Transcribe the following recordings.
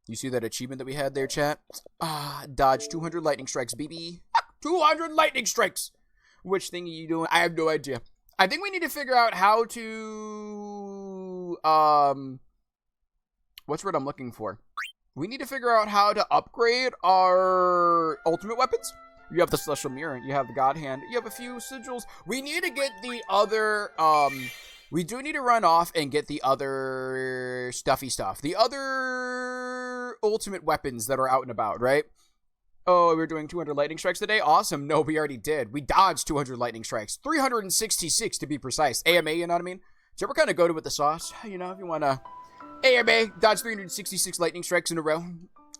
You see that achievement that we had there, chat? Dodge 200 lightning strikes, baby. 200 lightning strikes! Which thing are you doing? I have no idea. I think we need to figure out how to, what's the word I'm looking for? We need to figure out how to upgrade our ultimate weapons. You have the Celestial Mirror, you have the God Hand, you have a few sigils. We need to get the other, we do need to run off and get the other stuffy stuff. The other ultimate weapons that are out and about, right? Oh, we're doing 200 lightning strikes today? Awesome. No, we already did. We dodged 200 lightning strikes. 366 to be precise. AMA, you know what I mean? So we're kind of goated with the sauce. You know, if you want to AMA, dodge 366 lightning strikes in a row.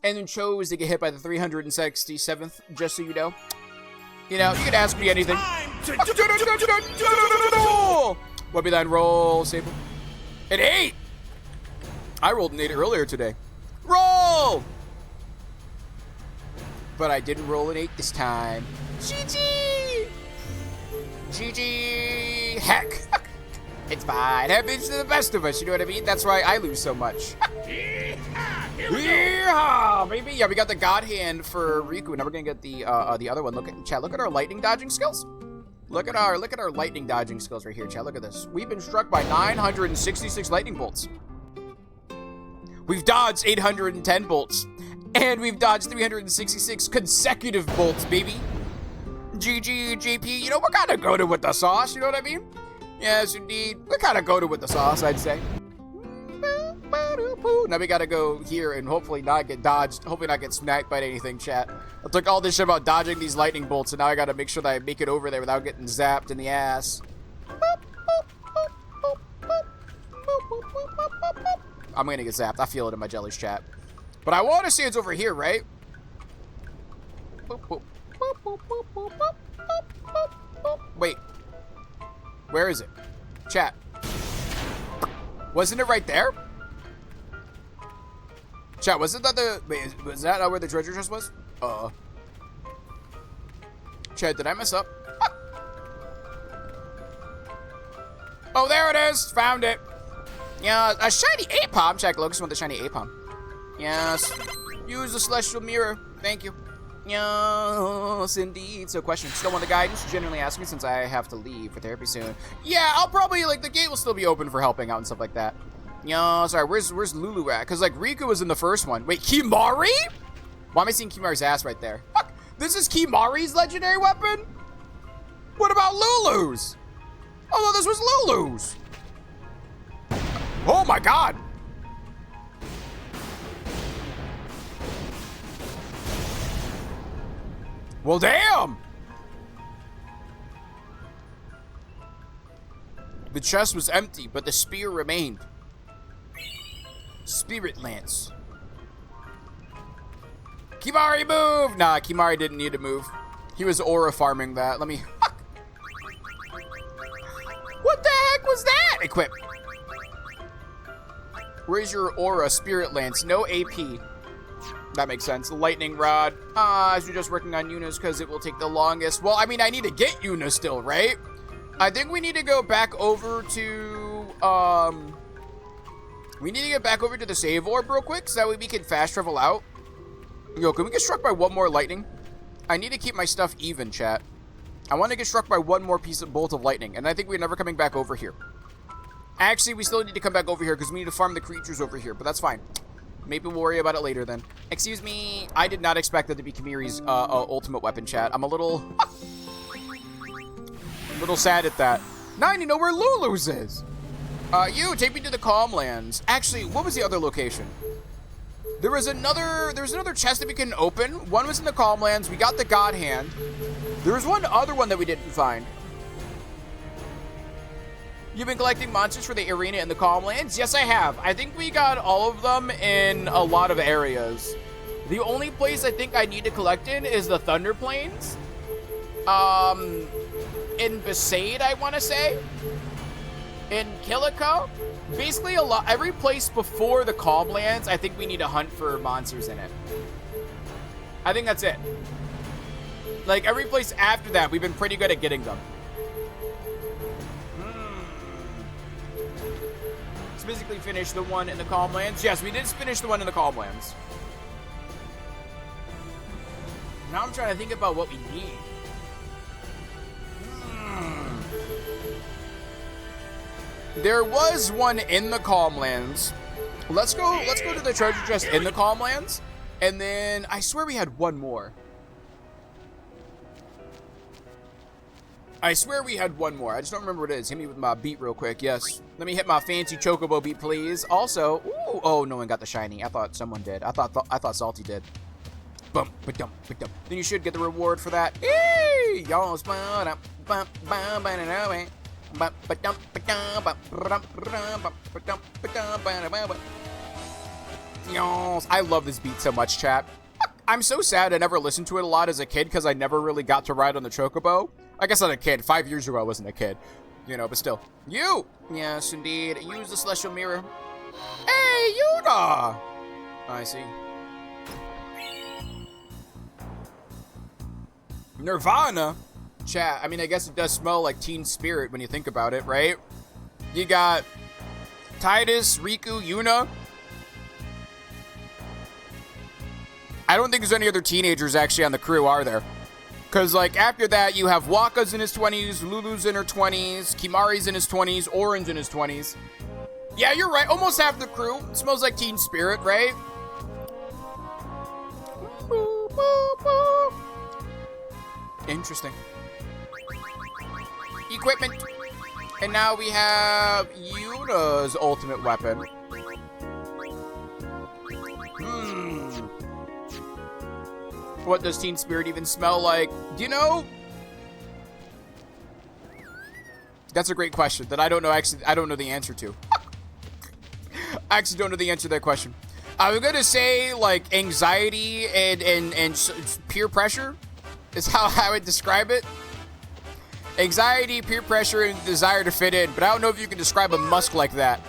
And then chose to get hit by the 367th, just so you know. You know, you can ask me anything. Webby line roll, Sable. An 8! I rolled an 8 earlier today. Roll! But I didn't roll an 8 this time. GG! GG! Heck! It's fine. Happens to the best of us, you know what I mean? That's why I lose so much. Yeehaw, baby! Yeah, we got the God Hand for Riku. Now we're gonna get the other one. Look at chat. Look at our lightning dodging skills. Look at our lightning dodging skills right here, chat. Look at this. We've been struck by 966 lightning bolts. We've dodged 810 bolts. And we've dodged 366 consecutive bolts, baby. GG, JP. You know, we're kind of goated with the sauce, you know what I mean? Yes, indeed. We're kind of goated with the sauce, I'd say. Now we gotta go here and hopefully not get dodged. Hopefully not get smacked by anything, chat. I took all this shit about dodging these lightning bolts, and now I gotta make sure that I make it over there without getting zapped in the ass. I'm gonna get zapped. I feel it in my jellies, chat. But I want to see it's over here, right? Wait. Where is it? Chat. Wasn't it right there? Chat, wasn't that the... Wait, was that not where the treasure chest was? Chat, did I mess up? Oh, there it is! Found it! Yeah, a shiny Apom. Check, Locust with the shiny Apom. Yes. Use the Celestial Mirror. Thank you. Yes, indeed. So, question. Still want the guidance? Generally asking since I have to leave for therapy soon. Yeah, I'll probably, like, the gate will still be open for helping out and stuff like that. Yeah, sorry. Where's Lulu at? Because, like, Riku was in the first one. Wait, Kimari? Why am I seeing Kimari's ass right there? Fuck. This is Kimari's legendary weapon? What about Lulu's? I thought this was Lulu's. Oh, my God. Well, damn! The chest was empty, but the spear remained. Spirit Lance. Kimari, move! Nah, Kimari didn't need to move. He was aura farming that. Let me... What the heck was that? Equip. Where's your aura, Spirit Lance? No AP. That makes sense. Lightning Rod. As you're just working on Yuna because it will take the longest. Well, I mean, I need to get Yuna still, right? I think we need to go back over to, we need to get back over to the save orb real quick so that way we can fast travel out. Yo, can we get struck by one more lightning? I need to keep my stuff even, chat. I want to get struck by one more piece of bolt of lightning, and I think we're never coming back over here. Actually, we still need to come back over here because we need to farm the creatures over here, but that's fine. Maybe we'll worry about it later then. Excuse me, I did not expect that to be Kimiri's ultimate weapon, chat. I'm a little sad at that. Now I need to know where Lulu's is. You, take me to the Calm Lands. Actually, what was the other location? There was another chest that we couldn't open. One was in the Calm Lands. We got the God Hand. There was one other one that we didn't find. You've been collecting monsters for the arena in the Calm Lands? Yes, I have. I think we got all of them in a lot of areas. The only place I think I need to collect in is the Thunder Plains. In Besaid, I want to say. In Killiko. Basically, every place before the Calm Lands, I think we need to hunt for monsters in it. I think that's it. Like, every place after that, we've been pretty good at getting them. physically finish the one in the Calmlands? Yes, we did finish the one in the Calmlands. Now I'm trying to think about what we need. There was one in the Calmlands. Let's go to the treasure chest in the Calmlands. And then I swear we had one more. I swear we had one more. I just don't remember what it is. Hit me with my beat real quick. Yes. Let me hit my fancy chocobo beat, please. Also, ooh, oh, no one got the shiny. I thought someone did. I thought Salty did. Bum, ba-dum, ba-dum. Then you should get the reward for that. Eee! Y'all spun up. Bum, bum, ba-da-da-da. Bum, ba-dum, ba-dum, ba-dum, ba-dum, ba-dum, ba-da-da-da. Y'all, I love this beat so much, chat. I'm so sad I never listened to it a lot as a kid because I never really got to ride on the chocobo. I guess not a kid. 5 years ago, I wasn't a kid. You know, but still. You! Yes, indeed. Use the celestial mirror. Hey, Yuna! I see. Nirvana? Chat, I mean, I guess it does smell like Teen Spirit when you think about it, right? You got Tidus, Riku, Yuna. I don't think there's any other teenagers actually on the crew, are there? Because, like, after that, you have Waka's in his 20s, Lulu's in her 20s, Kimari's in his 20s, Orin's in his 20s. Yeah, you're right. Almost half the crew. It smells like Teen Spirit, right? Interesting. Equipment. And now we have Yuna's ultimate weapon. What does Teen Spirit even smell like? Do you know? That's a great question that I don't know. Actually, I don't know the answer to. I actually don't know the answer to that question. I'm gonna say like anxiety and peer pressure is how I would describe it. Anxiety, peer pressure, and desire to fit in. But I don't know if you can describe a musk like that.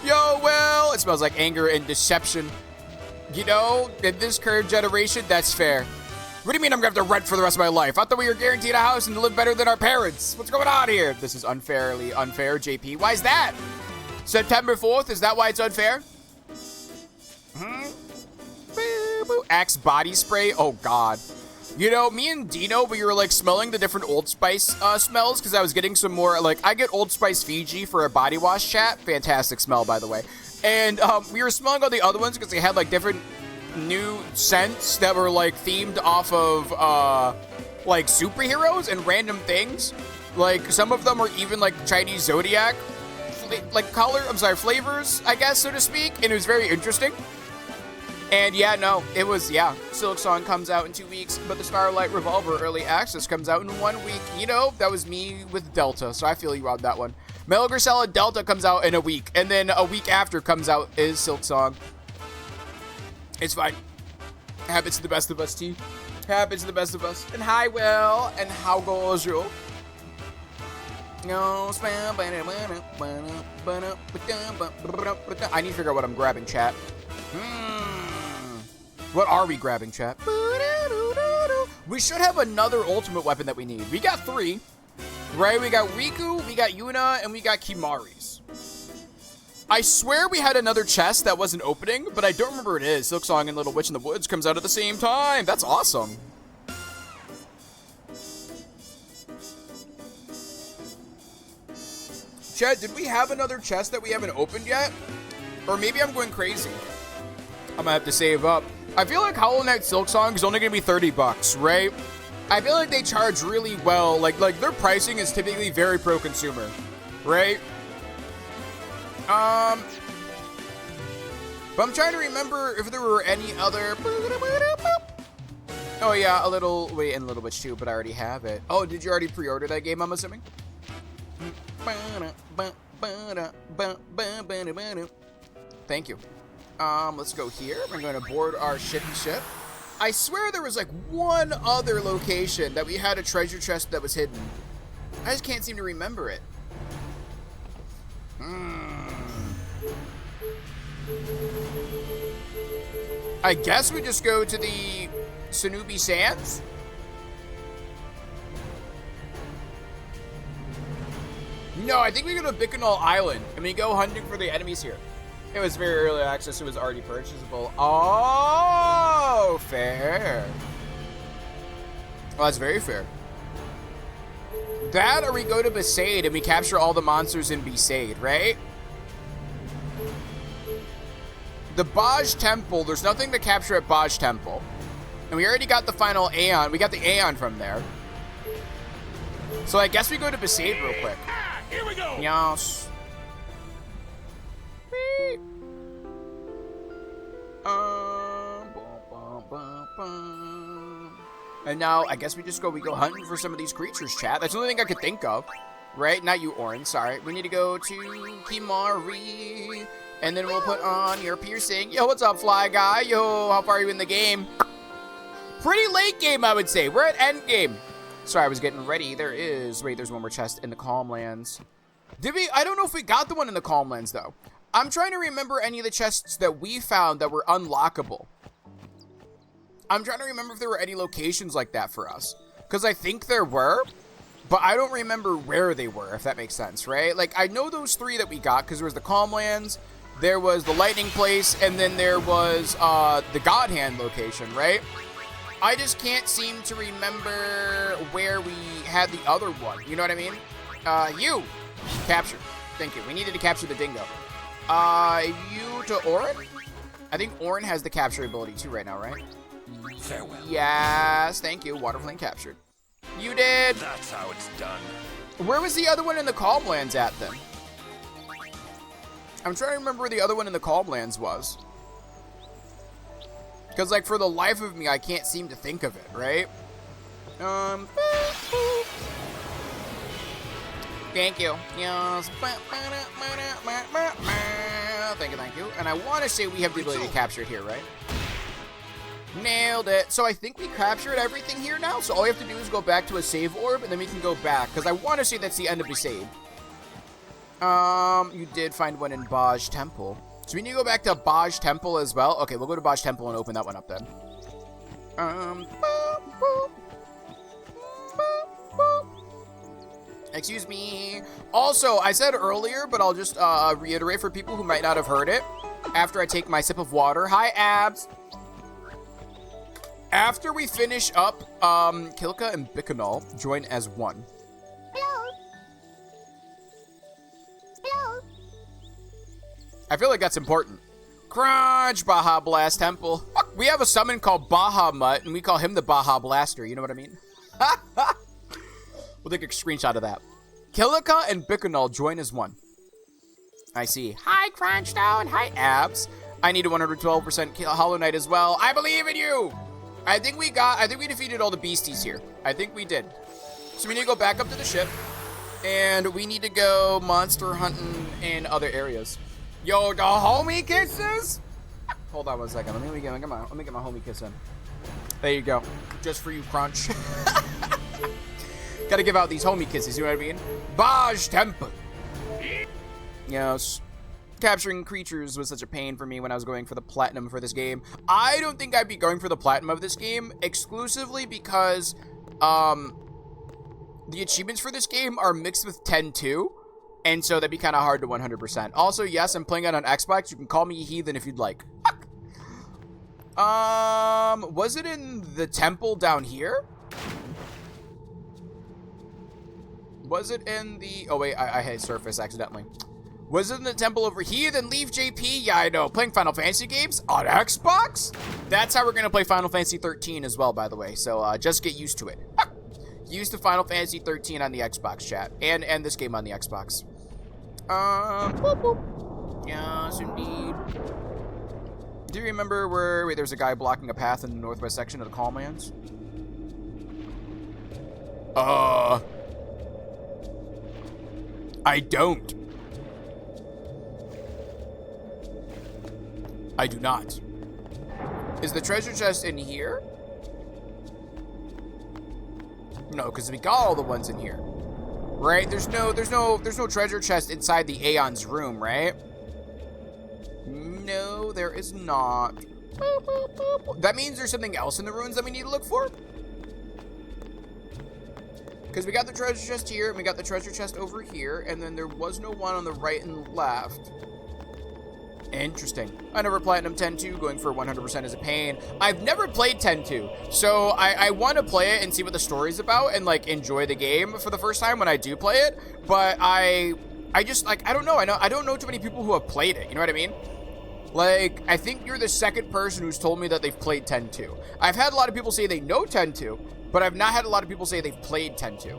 Yo, well, it smells like anger and deception. You know, in this current generation, that's fair. What do you mean I'm gonna have to rent for the rest of my life? I thought we were guaranteed a house and to live better than our parents. What's going on here? This is unfairly unfair, JP. Why is that? September 4th, is that why it's unfair? Axe body spray? Oh, God. You know, me and Dino, we were, like, smelling the different Old Spice smells because I was getting some more, like, I get Old Spice Fiji for a body wash, chat. Fantastic smell, by the way. And we were smelling all the other ones because they had, like, different new scents that were, like, themed off of, like, superheroes and random things. Like, some of them were even, like, Chinese Zodiac, like, flavors, I guess, so to speak. And it was very interesting. And yeah, no, it was, yeah. Silksong comes out in 2 weeks, but the Starlight Revolver Early Access comes out in 1 week. You know, that was me with Delta, so I feel you on that one. Metal Gear Solid Delta comes out in a week, and then a week after comes out is Silksong. It's fine. Happens to the best of us, T. Happens to the best of us. And hi, Will, and how goes you? No, I need to figure out what I'm grabbing, chat. What are we grabbing, chat? We should have another ultimate weapon that we need. We got 3, right? We got Riku, we got Yuna, and we got Kimari's. I swear we had another chest that wasn't opening, but I don't remember what it is. Silksong and Little Witch in the Woods comes out at the same time. That's awesome. Chat, did we have another chest that we haven't opened yet? Or maybe I'm going crazy. I'm gonna have to save up. I feel like Hollow Knight Silksong is only gonna be $30, right? I feel like they charge really well. Like their pricing is typically very pro-consumer, right? But I'm trying to remember if there were any other. Oh yeah, a little. Wait, and Little Witch 2, but I already have it. Oh, did you already pre-order that game? I'm assuming. Thank you. Let's go here. We're going to board our shippy ship. I swear there was like one other location that we had a treasure chest that was hidden. I just can't seem to remember it. I guess we just go to the Sanubi Sands. No, I think we go to Bikanal Island and we go hunting for the enemies here. It was very early access. It was already purchasable. Oh, fair. Well, that's very fair. That or we go to Besaid and we capture all the monsters in Besaid, right? The Baj Temple, there's nothing to capture at Baj Temple. And we already got the final Aeon. We got the Aeon from there. So I guess we go to Besaid real quick. Here we go. Yes. And now I guess we go hunting for some of these creatures, chat. That's the only thing I could think of. Right? Not you, Orin. Sorry. We need to go to Kimahri. And then we'll put on your piercing. Yo, what's up, Fly Guy? Yo, how far are you in the game? Pretty late game, I would say. We're at end game. Sorry, I was getting ready. There's one more chest in the Calmlands. Did we? I don't know if we got the one in the Calmlands, though. I'm trying to remember any of the chests that we found that were unlockable. I'm trying to remember if there were any locations like that for us. Because I think there were, but I don't remember where they were, if that makes sense, right? Like, I know those 3 that we got, because there was the Calmlands, there was the Lightning Place, and then there was the God Hand location, right? I just can't seem to remember where we had the other one. You know what I mean? You. Captured. Thank you. We needed to capture the dingo. You to Orin? I think Orin has the capture ability too right now, right? Farewell. Yes, thank you. Waterflame captured. You did. That's how it's done. Where was the other one in the Calmlands at then? I'm trying to remember where the other one in the Calmlands was. Because, like, for the life of me, I can't seem to think of it, right? Thank you. Yes. Thank you. And I want to say we have the ability to capture it here, right? Nailed it. So I think we captured everything here now. So all we have to do is go back to a save orb, and then we can go back. Because I want to say that's the end of the save. You did find one in Baj Temple. So we need to go back to Baj Temple as well. Okay, we'll go to Baj Temple and open that one up then. Excuse me. Also, I said earlier, but I'll just reiterate for people who might not have heard it. After I take my sip of water. Hi, Abs. After we finish up, Kilka and Bikanal join as one. Hello. Hello. I feel like that's important. Crunch, Baja Blast Temple. We have a summon called Bahamut, and we call him the Baja Blaster. You know what I mean? We'll take a screenshot of that. Kilika and Bikanal join as one. I see. Hi, Crunchdown. Hi, Abs. I need a 112% Hollow Knight as well. I believe in you. I think we defeated all the beasties here. I think we did. So we need to go back up to the ship. And we need to go monster hunting in other areas. Yo, the homie kisses? Hold on 1 second. Let me get my homie kiss in. There you go. Just for you, Crunch. Gotta give out these homie kisses, you know what I mean? Baj Temple. Yes. Capturing creatures was such a pain for me when I was going for the platinum for this game. I don't think I'd be going for the platinum of this game exclusively because the achievements for this game are mixed with 10-2. And so that'd be kind of hard to 100%. Also, yes, I'm playing it on Xbox. You can call me a heathen if you'd like. Was it in the temple down here? Was it in the... Oh, wait, I hit surface accidentally. Was it in the temple over here? Then leave JP? Yeah, I know. Playing Final Fantasy games on Xbox? That's how we're going to play Final Fantasy 13 as well, by the way. So just get used to it. Used to Final Fantasy 13 on the Xbox, chat. And this game on the Xbox. Boop, boop. Yes, indeed. Do you remember where... Wait, there's a guy blocking a path in the northwest section of the Calmlands? I don't. I do not. Is the treasure chest in here? No, because we got all the ones in here. Right? There's no treasure chest inside the Aeon's room, right? No, there is not. That means there's something else in the ruins that we need to look for? Because we got the treasure chest here, and we got the treasure chest over here, and then there was no one on the right and left. Interesting. I never Platinum 10-2, going for 100% is a pain. I've never played 10-2, so I want to play it and see what the story's about and, like, enjoy the game for the first time when I do play it, but I just, like, I don't know. I don't know too many people who have played it, you know what I mean? Like, I think you're the second person who's told me that they've played 10-2. I've had a lot of people say they know 10-2, but I've not had a lot of people say they've played 10-2.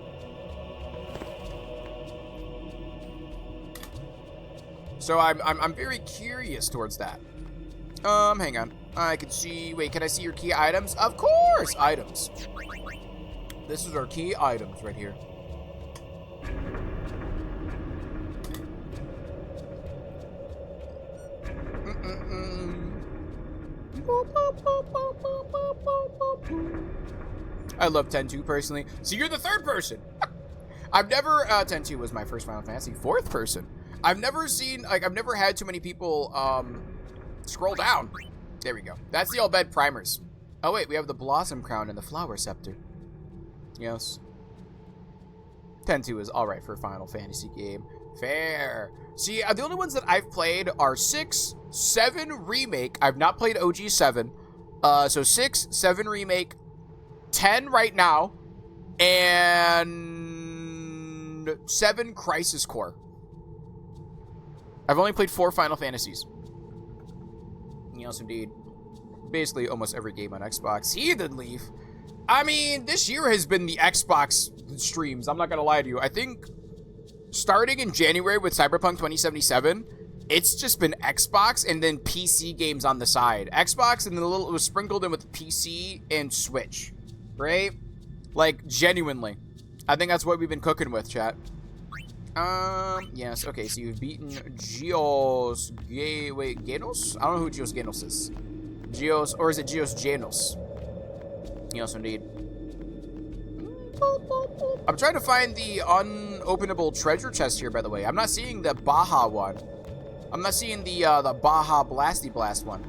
So I'm very curious towards that. Hang on. I can see, wait, can I see your key items? Of course, items. This is our key items right here. I love 10-2 personally. So you're the third person. I've never, 10-2 was my first Final Fantasy. Fourth person. I've never seen, like, I've never had too many people, scroll down. There we go. That's the Al Bhed primers. Oh, wait, we have the Blossom Crown and the Flower Scepter. Yes. 10-2 is alright for a Final Fantasy game. Fair. See, the only ones that I've played are 6, 7 Remake. I've not played OG 7. So 6, 7 Remake, 10 right now, and 7 Crisis Core. I've only played 4 Final Fantasies. Yes, indeed. Basically, almost every game on Xbox. Heathen Leaf. I mean, this year has been the Xbox streams. I'm not gonna lie to you. I think starting in January with Cyberpunk 2077, it's just been Xbox and then PC games on the side. Xbox and then it was sprinkled in with PC and Switch, right? Like, genuinely. I think that's what we've been cooking with, chat. Yes, okay, so you've beaten Geos, Genos? I don't know who Geos Genos is. Geos, or is it Geos Genos? Yes, indeed. I'm trying to find the unopenable treasure chest here, by the way. I'm not seeing the Baja one. I'm not seeing the Baja Blasty Blast one.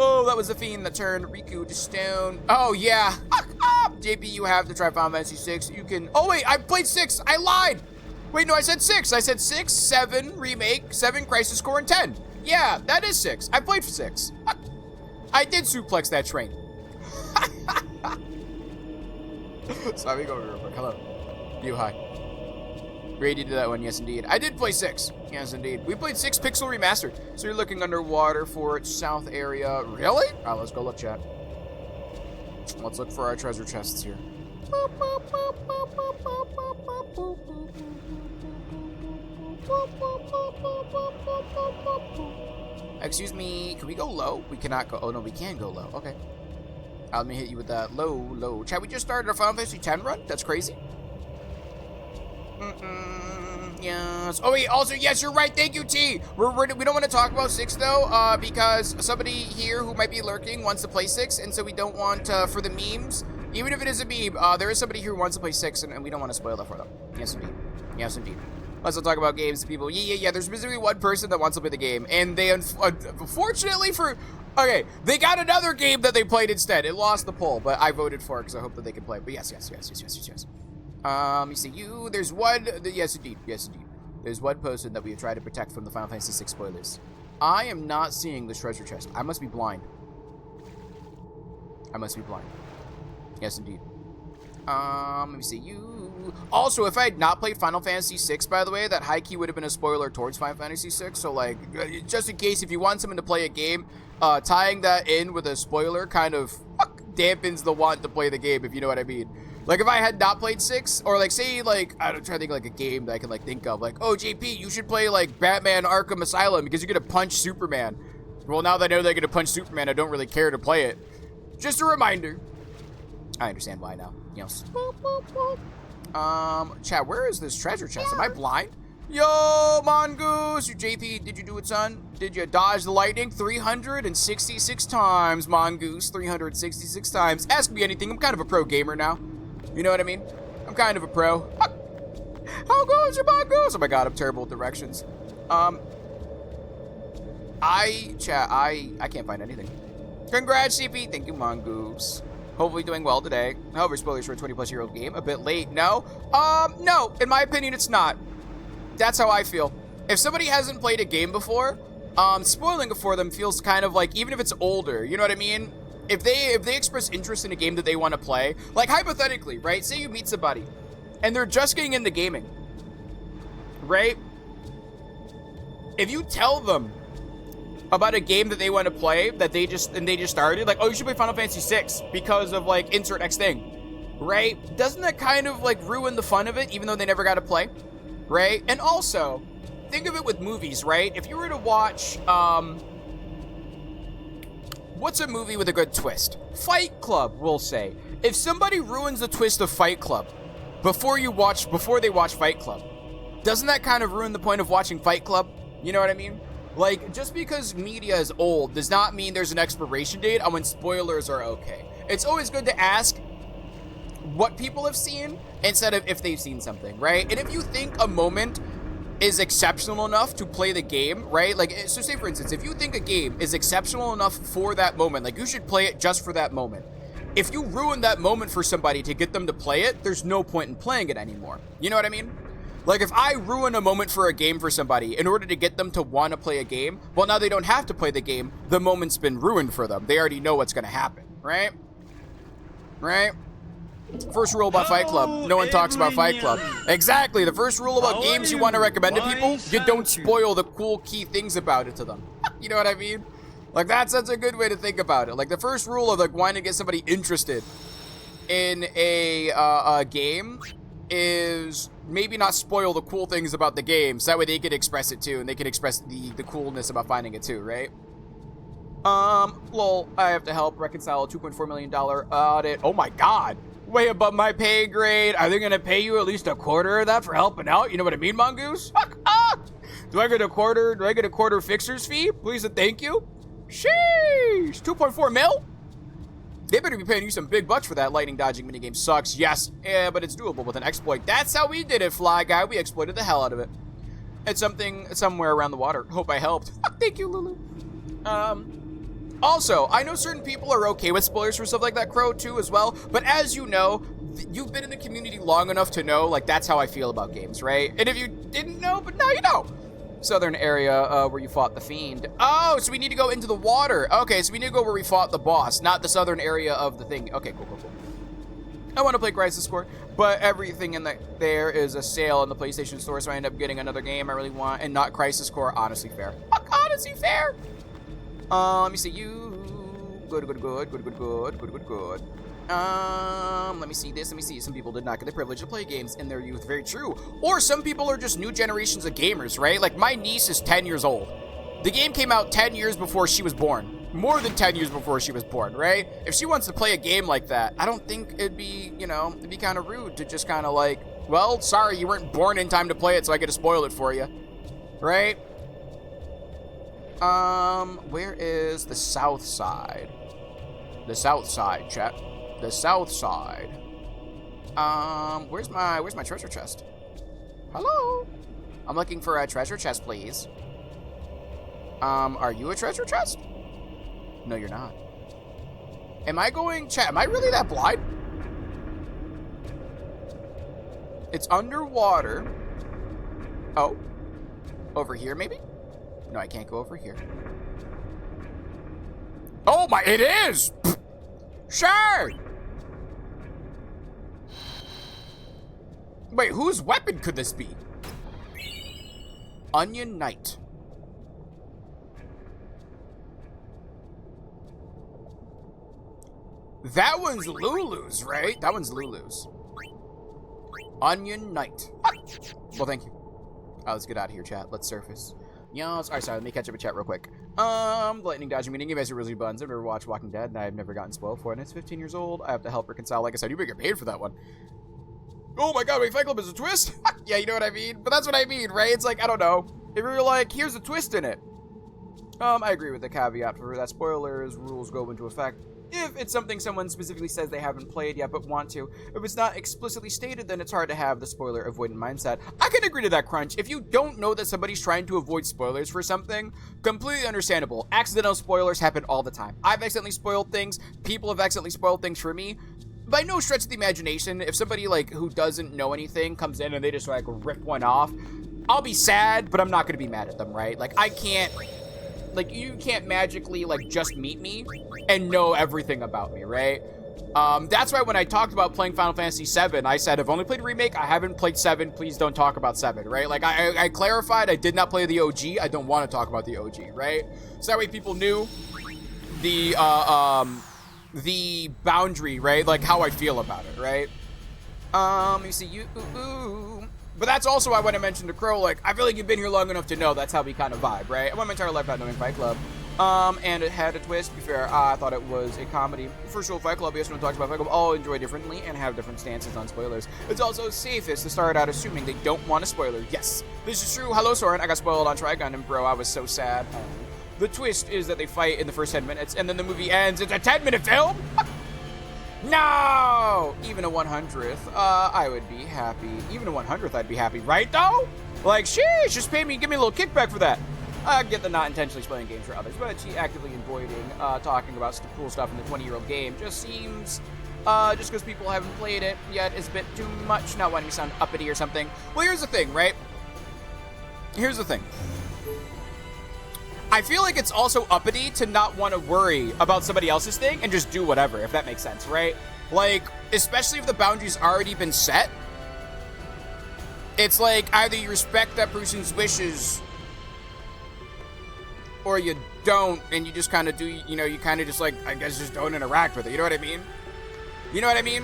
Oh, that was the fiend that turned Riku to stone. Oh, yeah. JP, you have to try Final Fantasy 6. You can... Oh, wait, I played 6. I lied. Wait, no, I said 6. I said 6, 7, Remake, 7, Crisis Core, and 10. Yeah, that is 6. I played 6. I did suplex that train. So let me go real quick. Hello. You, hi. Grady did that one, yes indeed. I did play 6. Yes indeed. We played 6 Pixel Remastered. So you're looking underwater for its south area. Really? Alright, let's go look, chat. Let's look for our treasure chests here. Excuse me, can we go low? We cannot go. Oh no, we can go low. Okay. Let me hit you with that low. Chat, we just started our Final Fantasy 10 run? That's crazy. Yes. Oh wait, also, yes, you're right. Thank you, T. We don't want to talk about 6, though, because somebody here who might be lurking wants to play 6, and so we don't want, for the memes, even if it is a meme, there is somebody here who wants to play 6, and we don't want to spoil that for them. Yes, indeed. Yes, indeed. Let's not talk about games to people. Yeah. There's specifically one person that wants to play the game, and they, unfortunately for... Okay, they got another game that they played instead. It lost the poll, but I voted for it because I hope that they can play. But yes. You see, there's one, yes indeed. There's one person that we have tried to protect from the Final Fantasy 6 spoilers. I am not seeing this treasure chest. I must be blind. Yes indeed. Let me see, you. Also, if I had not played Final Fantasy 6, by the way, that high key would have been a spoiler towards Final Fantasy 6. So, like, just in case, if you want someone to play a game, tying that in with a spoiler kind of dampens the want to play the game, if you know what I mean. Like, if I had not played 6, or, like, say, like, I'm trying to think of, like, a game that I can, like, think of. Like, oh, JP, you should play, like, Batman Arkham Asylum, because you're gonna punch Superman. Well, now that I know they're gonna punch Superman, I don't really care to play it. Just a reminder. I understand why now. Yes. Chat, where is this treasure chest? Am I blind? Yo, Mongoose! JP, did you do it, son? Did you dodge the lightning 366 times, Mongoose? 366 times. Ask me anything. I'm kind of a pro gamer now. You know what I mean? I'm kind of a pro. How goes your Mongoose? Oh my god, I'm terrible with directions. I can't find anything. Congrats, CP. Thank you, Mongoose. Hopefully doing well today. However, spoilers for a 20-plus-year-old game. A bit late. No. No. In my opinion, it's not. That's how I feel. If somebody hasn't played a game before, spoiling it for them feels kind of like, even if it's older, you know what I mean? If they express interest in a game that they want to play, like hypothetically, right? Say you meet somebody and they're just getting into gaming, right? If you tell them about a game that they want to play that they just started, like, oh, you should play Final Fantasy VI because of like insert X thing, right? Doesn't that kind of like ruin the fun of it, even though they never got to play, right? And also, think of it with movies, right? If you were to watch, what's a movie with a good twist? Fight Club, we'll say. If somebody ruins the twist of Fight Club before they watch Fight Club, doesn't that kind of ruin the point of watching Fight Club? You know what I mean? Like, just because media is old does not mean there's an expiration date on when spoilers are okay. It's always good to ask what people have seen instead of if they've seen something, right? And if you think a moment is exceptional enough to play the game, right? Like, so say for instance, if you think a game is exceptional enough for that moment, like you should play it just for that moment. If you ruin that moment for somebody to get them to play it, there's no point in playing it anymore. You know what I mean? Like, if I ruin a moment for a game for somebody in order to get them to want to play a game, well, now they don't have to play the game. The moment's been ruined for them. They already know what's going to happen, right? Right? First rule about Fight Club, no one talks about Fight Club. Exactly, the first rule about games you want to recommend to people, you don't spoil the cool key things about it to them. You know what I mean? Like, that's a good way to think about it. Like, the first rule of like wanting to get somebody interested in a game is maybe not spoil the cool things about the game, so that way they could express it too, and they can express the coolness about finding it too, right? Lol, I have to help reconcile a $2.4 million audit. Oh my god, way above my pay grade. Are they gonna pay you at least a quarter of that for helping out? You know what I mean, Mongoose? Do I get a quarter fixer's fee? Please and thank you. Sheesh, 2.4 mil? They better be paying you some big bucks for that. Lightning dodging minigame sucks. Yes, yeah, but it's doable with an exploit. That's how we did it, Fly Guy. We exploited the hell out of it. It's something somewhere around the water. Hope I helped. Thank you, Lulu. Also, I know certain people are okay with spoilers for stuff like that, Crow, too, as well. But as you know, you've been in the community long enough to know, like, that's how I feel about games, right? And if you didn't know, but now you know. Southern area where you fought the Fiend. Oh, so we need to go into the water. Okay, so we need to go where we fought the boss, not the southern area of the thing. Okay, cool. I want to play Crisis Core, but everything in there is a sale in the PlayStation Store, so I end up getting another game I really want, and not Crisis Core. Honestly fair. Honestly fair. Let me see you. Good. Let me see this. Some people did not get the privilege to play games in their youth. Very true. Or some people are just new generations of gamers, right? Like, my niece is 10 years old. The game came out 10 years before she was born. More than 10 years before she was born, right? If she wants to play a game like that, I don't think it'd be kind of rude to just kind of like, well, sorry, you weren't born in time to play it, so I get to spoil it for you. Right? Where is the south side? The south side, chat. The south side. Where's my treasure chest? Hello? I'm looking for a treasure chest, please. Are you a treasure chest? No, you're not. Am I really that blind? It's underwater. Oh. Over here, maybe? No, I can't go over here. Oh my, it is! Sure! Wait, whose weapon could this be? Onion Knight. That one's Lulu's, right? That one's Lulu's. Onion Knight. Well, thank you. Let's get out of here, chat. Let's surface. Yes. Alright, sorry, let me catch up a chat real quick. Lightning dodging meeting. You guys are really buns. I've never watched Walking Dead, and I've never gotten spoiled for it. And it's 15 years old. I have to help reconcile. Like I said, you better get paid for that one. Oh my god, wait, Fight Club is a twist? Yeah, you know what I mean? But that's what I mean, right? It's like, I don't know. If you're like, here's a twist in it. I agree with the caveat for that. Spoilers rules go into effect if it's something someone specifically says they haven't played yet but want to. If it's not explicitly stated, then it's hard to have the spoiler avoidant mindset. I can agree to that, Crunch. If you don't know that somebody's trying to avoid spoilers for something, completely understandable. Accidental spoilers happen all the time. I've accidentally spoiled things. People have accidentally spoiled things for me. By no stretch of the imagination, if somebody like who doesn't know anything comes in and they just like rip one off, I'll be sad, but I'm not gonna be mad at them, right? Like I can't, like you can't magically like just meet me and know everything about me, right? That's why when I talked about playing Final Fantasy VII, I said I've only played Remake, I haven't played 7, please don't talk about 7, right? Like I clarified I did not play the OG, I don't want to talk about the OG, right? So that way people knew the boundary, right? Like how I feel about it, right? Let me see you. But that's also why when I mentioned to Crow, like, I feel like you've been here long enough to know that's how we kind of vibe, right? I went my entire life not knowing Fight Club. And it had a twist. To be fair, I thought it was a comedy. For sure, Fight Club, yes, when talks about Fight Club, all enjoy differently and have different stances on spoilers. It's also safest to start out assuming they don't want a spoiler. Yes, this is true. Hello, Soren. I got spoiled on Trigun, and bro, I was so sad. The twist is that they fight in the first 10 minutes, and then the movie ends. It's a 10-minute film? No! Even a 100th, I would be happy. Even a 100th, I'd be happy, right, though? Like, sheesh, just pay me, give me a little kickback for that. I get the not intentionally spoiling games for others, but she actively avoiding talking about cool stuff in the 20-year-old game just seems, just because people haven't played it yet, is a bit too much, not wanting to sound uppity or something. Well, here's the thing, right? Here's the thing. I feel like it's also uppity to not want to worry about somebody else's thing and just do whatever, if that makes sense, right? Like, especially if the boundary's already been set, it's like either you respect that person's wishes or you don't, and you just kind of do, you know, you kind of just like, I guess just don't interact with it, you know what I mean? You know what I mean?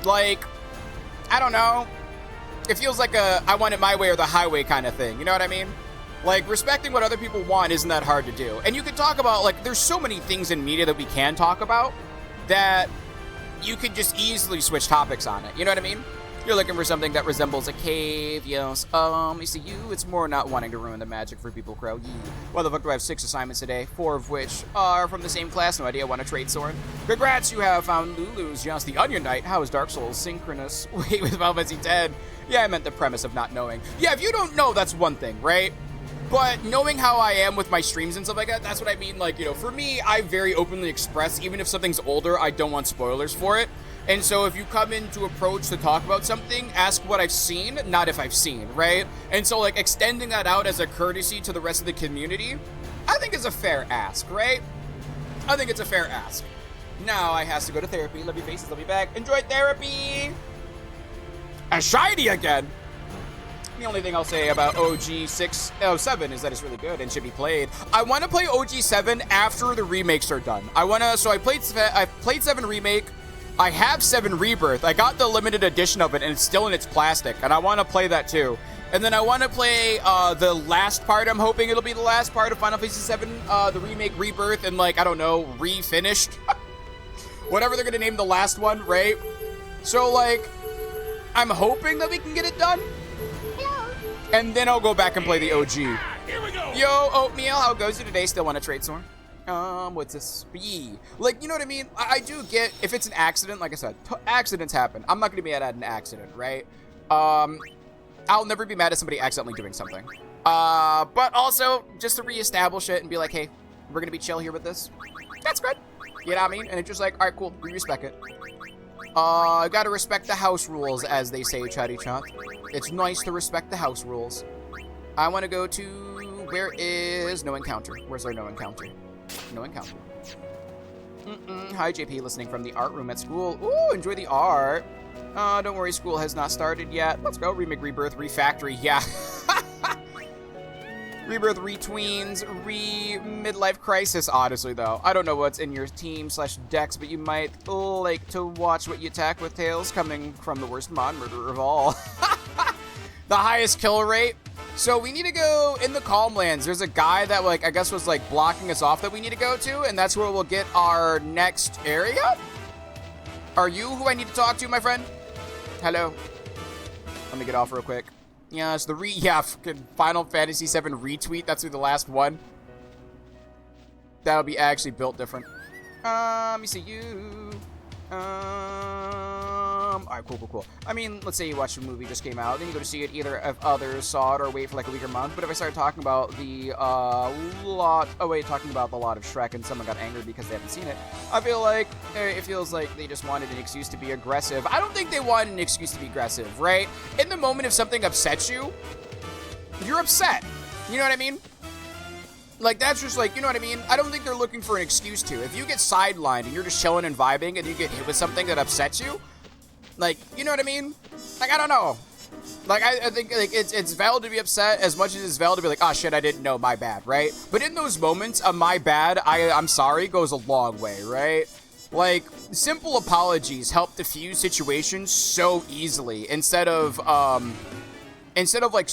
Like, I don't know. It feels like a I want it my way or the highway kind of thing, you know what I mean? Like, respecting what other people want isn't that hard to do. And you can talk about, like, there's so many things in media that we can talk about that you could just easily switch topics on it. You know what I mean? You're looking for something that resembles a cave, yes. You see, it's more not wanting to ruin the magic for people, Crow. Why the fuck do I have 6 assignments today? 4 of which are from the same class. No idea, want to trade Soren. Congrats, you have found Lulu's, yes, the Onion Knight. How is Dark Souls synchronous? Wait, with Final Fantasy X? Yeah, I meant the premise of not knowing. Yeah, if you don't know, that's one thing, right? But knowing how I am with my streams and stuff like that, that's what I mean. Like, you know, for me, I very openly express, even if something's older, I don't want spoilers for it. And so if you come in to approach to talk about something, ask what I've seen, not if I've seen, right? And so, like, extending that out as a courtesy to the rest of the community, I think is a fair ask, right? I think it's a fair ask. Now I has to go to therapy. Love your faces, love you back. Enjoy therapy! A shiny again! The only thing I'll say about OG 7 is that it's really good and should be played. I want to play OG 7 after the remakes are done. So I played 7 Remake. I have 7 Rebirth. I got the limited edition of it and it's still in its plastic. And I want to play that too. And then I want to play the last part. I'm hoping it'll be the last part of Final Fantasy 7, the remake Rebirth, and like, I don't know, refinished. Whatever they're going to name the last one, right? So like, I'm hoping that we can get it done. And then I'll go back and play the OG. Here we go. Yo, Oatmeal, how goes it today? Still want to trade Soren? What's this? Like, you know what I mean? I do get, if it's an accident, like I said, accidents happen. I'm not going to be mad at an accident, right? I'll never be mad at somebody accidentally doing something. But also, just to reestablish it and be like, hey, we're going to be chill here with this. That's good. You know what I mean? And it's just like, all right, cool. We respect it. Gotta respect the house rules, as they say, Chatty Chat. It's nice to respect the house rules. I want to go to... Where is no encounter? Where's our no encounter? No encounter. Hi, JP, listening from the art room at school. Ooh, enjoy the art. Don't worry, school has not started yet. Let's go. Remake, Rebirth, Refactory. Yeah. Rebirth, Retweens, Midlife Crisis. Honestly, though, I don't know what's in your team/decks, but you might like to watch what you attack with Tails, coming from the worst mod murderer of all. The highest kill rate. So we need to go in the Calmlands. There's a guy that, like, I guess was like blocking us off that we need to go to, and that's where we'll get our next area. Are you who I need to talk to, my friend? Hello. Let me get off real quick. Yeah, it's the fucking Final Fantasy VII retweet. That's the last one. That'll be actually built different. Let me see you. Alright, cool. I mean, let's say you watch a movie just came out, then you go to see it either if others saw it or wait for like a week or month. But if I started talking about the talking about the lot of Shrek and someone got angry because they haven't seen it, I feel like it feels like they just wanted an excuse to be aggressive. I don't think they wanted an excuse to be aggressive, right? In the moment, if something upsets you, you're upset. You know what I mean? Like, that's just like, you know what I mean? I don't think they're looking for an excuse to. If you get sidelined and you're just chilling and vibing and you get hit with something that upsets you, like, you know what I mean? Like, I don't know. Like, I think, like, it's valid to be upset as much as it's valid to be like, oh, shit, I didn't know, my bad, right? But in those moments, my bad, I'm sorry, goes a long way, right? Like, simple apologies help diffuse situations so easily instead of like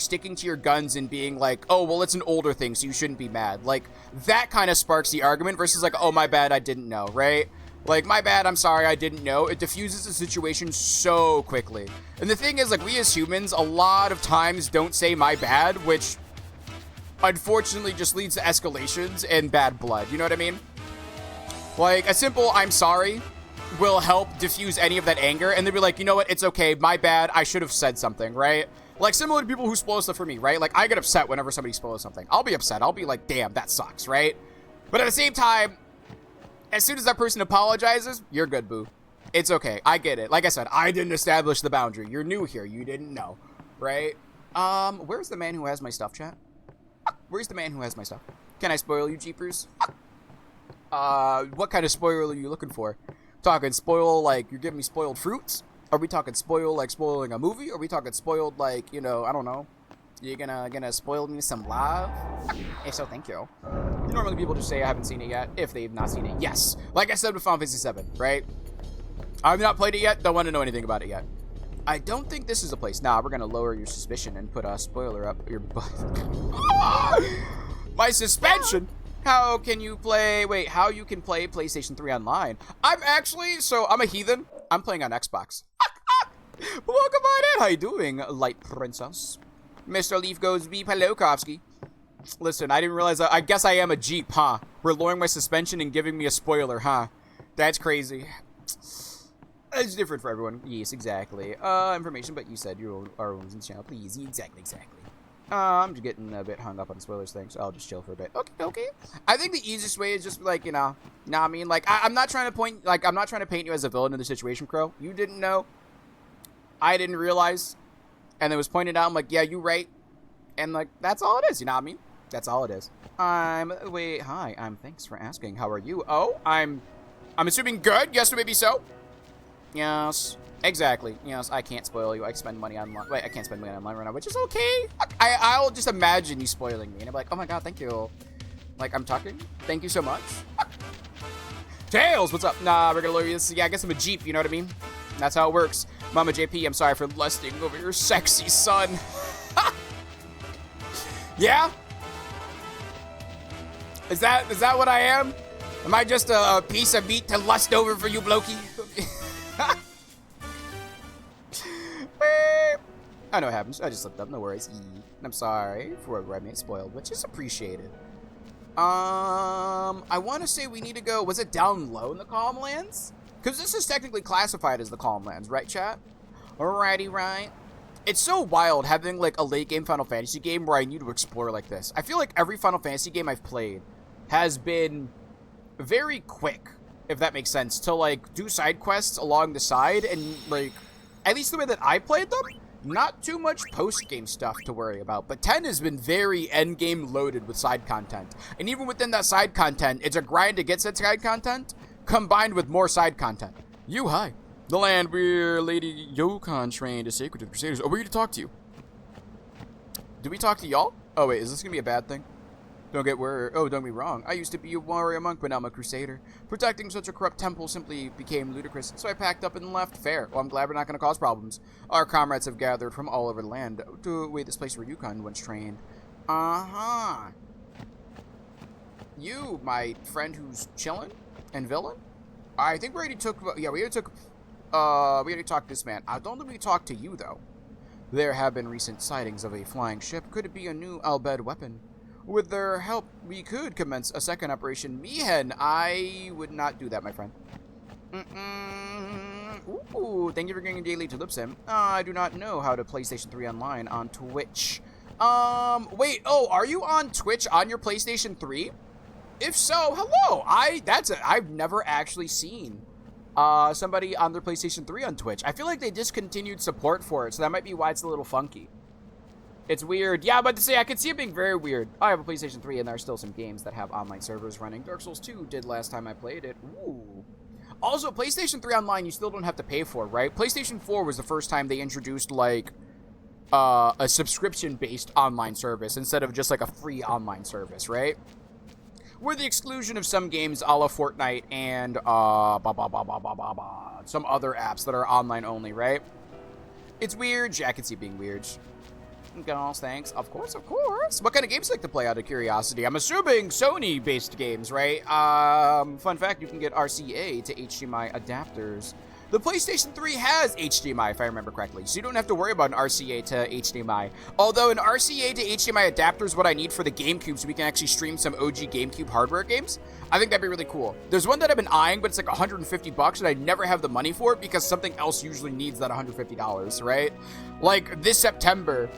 sticking to your guns and being like, oh, well, it's an older thing, so you shouldn't be mad. Like, that kind of sparks the argument versus like, oh, my bad, I didn't know, right? Like, my bad, I'm sorry, I didn't know. It diffuses the situation so quickly. And the thing is, like, we as humans, a lot of times don't say my bad, which unfortunately just leads to escalations and bad blood. You know what I mean? Like, a simple I'm sorry will help diffuse any of that anger, and they'll be like, you know what, it's okay, my bad, I should have said something, right? Like, similar to people who spoil stuff for me, right? Like, I get upset whenever somebody spoils something. I'll be upset. I'll be like, damn, that sucks, right? But at the same time, as soon as that person apologizes, you're good, boo. It's okay. I get it. Like I said, I didn't establish the boundary. You're new here. You didn't know, right? Where's the man who has my stuff, chat? Where's the man who has my stuff? Can I spoil you, jeepers? What kind of spoil are you looking for? Talking spoil like you're giving me spoiled fruits? Are we talking spoil like spoiling a movie? Are we talking spoiled like, you know, I don't know. You're gonna spoil me some love? If so, thank you. Normally people just say I haven't seen it yet if they've not seen it. Yes. Like I said with Final Fantasy VII, right? I've not played it yet. Don't want to know anything about it yet. I don't think this is the place. Nah, we're gonna lower your suspicion and put a spoiler up your butt. My suspension? How can you play... Wait, how you can play PlayStation 3 online? I'm a heathen. I'm playing on Xbox. Welcome on in. How you doing, light princess? Mr. Leaf goes, V. Palokovsky. Listen, I didn't realize... I guess I am a Jeep, huh? We're lowering my suspension and giving me a spoiler, huh? That's crazy. It's different for everyone. Yes, exactly. Information, but you said you are own the channel. Please, exactly. I'm just getting a bit hung up on the spoilers thing, so I'll just chill for a bit. Okay. I think the easiest way is just like, you know, I mean, like, I'm not trying to paint you as a villain in the situation, Crow. You didn't know. I didn't realize. And it was pointed out. I'm like, yeah, you right. And like, that's all it is. You know what I mean? That's all it is. Hi. Thanks for asking. How are you? Oh, I'm assuming good. Yes, maybe so. Yes. Exactly. Yes, I can't spoil you. I spend money online. Wait, I can't spend money online right now, which is okay. I'll just imagine you spoiling me. And I'm like, oh my god, thank you. Like, I'm talking. Thank you so much. Tails, what's up? Nah, we're gonna lower you. Yeah, I guess I'm a Jeep, you know what I mean? That's how it works. Mama JP, I'm sorry for lusting over your sexy son. Yeah? Is that what I am? Am I just a piece of meat to lust over for you, blokey? I know it happens. I just slipped up. No worries. I'm sorry for where I made spoiled, which is appreciated. I want to say we need to go. Was it down low in the Calm Lands? Because this is technically classified as the Calm Lands, right, chat? Alrighty, right. It's so wild having like a late game Final Fantasy game where I need to explore like this. I feel like every Final Fantasy game I've played has been very quick, if that makes sense, to like do side quests along the side and like, at least the way that I played them, not too much post-game stuff to worry about. But 10 has been very end-game loaded with side content. And even within that side content, it's a grind to get said side content, combined with more side content. Hi. The land where Lady Yokon trained is sacred to the Crusaders. Oh, we're here to talk to you. Do we talk to y'all? Oh, wait, is this gonna be a bad thing? Don't get me wrong. I used to be a warrior monk, but now I'm a crusader. Protecting such a corrupt temple simply became ludicrous, so I packed up and left. Fair. Well, I'm glad we're not going to cause problems. Our comrades have gathered from all over the land to wait this place where Yukon once trained. Uh-huh. You, my friend who's chilling and villain? I think we already took... Yeah, we already talked to this man. I don't think we talked to you, though. There have been recent sightings of a flying ship. Could it be a new Al Bhed weapon? With their help, we could commence a second Operation Mihen. I would not do that, my friend. Ooh, thank you for getting daily to Lipsim. I do not know how to PlayStation 3 online on Twitch. Wait, oh, are you on Twitch on your PlayStation 3? If so, hello. I've never actually seen somebody on their PlayStation 3 on Twitch. I feel like they discontinued support for it, so that might be why it's a little funky. It's weird. Yeah, but to say, I could see it being very weird. I have a PlayStation 3, and there are still some games that have online servers running. Dark Souls 2 did last time I played it. Ooh. Also, PlayStation 3 Online, you still don't have to pay for, right? PlayStation 4 was the first time they introduced, like, a subscription-based online service instead of just, like, a free online service, right? With the exclusion of some games a la Fortnite and, some other apps that are online only, right? It's weird. Yeah, I can see it being weird. Gosh, thanks. Of course, of course. What kind of games do you like to play out of curiosity? I'm assuming Sony-based games, right? Fun fact, you can get RCA to HDMI adapters. The PlayStation 3 has HDMI, if I remember correctly, so you don't have to worry about an RCA to HDMI. Although an RCA to HDMI adapter is what I need for the GameCube so we can actually stream some OG GameCube hardware games. I think that'd be really cool. There's one that I've been eyeing, but it's like $150, and I never have the money for it because something else usually needs that $150, right? Like, this September,